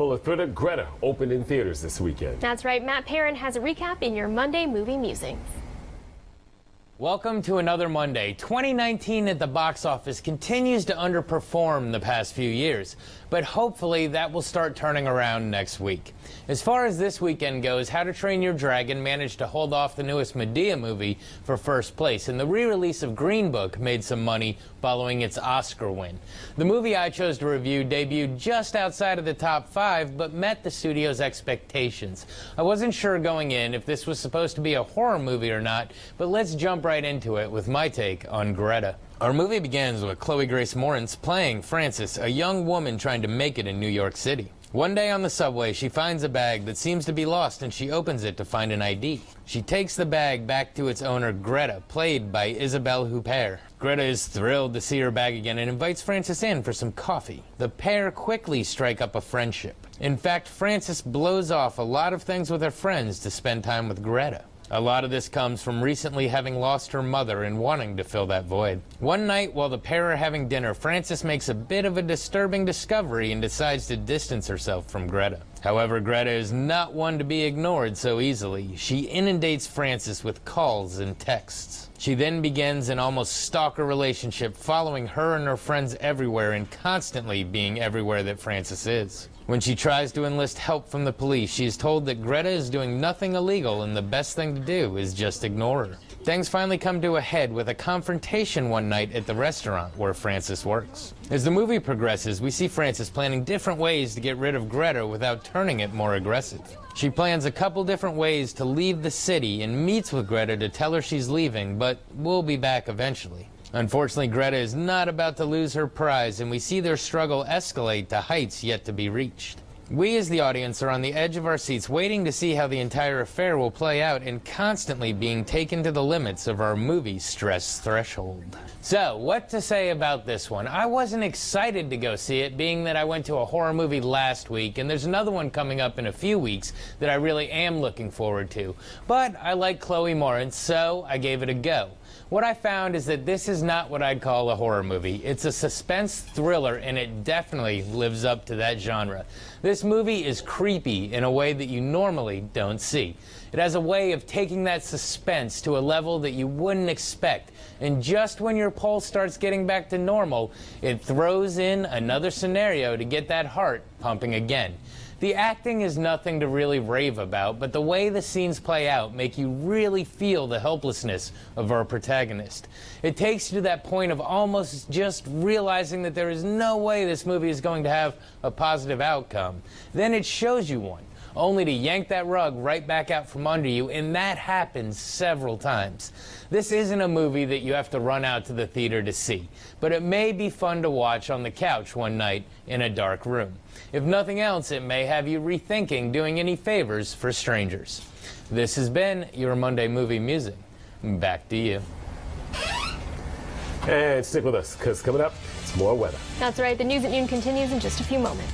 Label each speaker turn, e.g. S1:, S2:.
S1: Well, the thriller Greta opened in theaters this weekend.
S2: That's right. Matt Perrin has a recap in your Monday Movie Musings.
S3: Welcome to another Monday. 2019 at the box office continues to underperform the past few years, but hopefully that will start turning around next week. As far as this weekend goes, How to Train Your Dragon managed to hold off the newest Medea movie for first place, and the re-release of Green Book made some money following its Oscar win. The movie I chose to review debuted just outside of the top 5, but met the studio's expectations. I wasn't sure going in if this was supposed to be a horror movie or not, but let's jump right into it with my take on Greta. Our movie begins with Chloe Grace Moretz playing Frances, a young woman trying to make it in New York City. One day on the subway, she finds a bag that seems to be lost, and she opens it to find an ID. She takes the bag back to its owner, Greta, played by Isabelle Huppert. Greta is thrilled to see her bag again and invites Frances in for some coffee. The pair quickly strike up a friendship. In fact, Frances blows off a lot of things with her friends to spend time with Greta. A lot of this comes from recently having lost her mother and wanting to fill that void. One night, while the pair are having dinner, Frances makes a bit of a disturbing discovery and decides to distance herself from Greta. However, Greta is not one to be ignored so easily. She inundates Frances with calls and texts. She then begins an almost stalker relationship, following her and her friends everywhere and constantly being everywhere that Frances is. When she tries to enlist help from the police, she is told that Greta is doing nothing illegal and the best thing to do is just ignore her. Things finally come to a head with a confrontation one night at the restaurant where Frances works. As the movie progresses, we see Frances planning different ways to get rid of Greta without turning it more aggressive. She plans a couple different ways to leave the city and meets with Greta to tell her she's leaving, but will be back eventually. Unfortunately, Greta is not about to lose her prize, and we see their struggle escalate to heights yet to be reached. We as the audience are on the edge of our seats waiting to see how the entire affair will play out and constantly being taken to the limits of our movie stress threshold. So, what to say about this one? I wasn't excited to go see it, being that I went to a horror movie last week, and there's another one coming up in a few weeks that I really am looking forward to. But I like Chloe Moretz, so I gave it a go. What I found is that this is not what I'd call a horror movie. It's a suspense thriller, and it definitely lives up to that genre. This movie is creepy in a way that you normally don't see. It has a way of taking that suspense to a level that you wouldn't expect. And just when your pulse starts getting back to normal, it throws in another scenario to get that heart pumping again. The acting is nothing to really rave about, but the way the scenes play out make you really feel the helplessness of our protagonist. It takes you to that point of almost just realizing that there is no way this movie is going to have a positive outcome. Then it shows you one, only to yank that rug right back out from under you, and that happens several times. This isn't a movie that you have to run out to the theater to see, but it may be fun to watch on the couch one night in a dark room. If nothing else, it may have you rethinking doing any favors for strangers. This has been your Monday Movie Musing. Back to you.
S1: And stick with us, because coming up, it's more weather.
S2: That's right. The news at noon continues in just a few moments.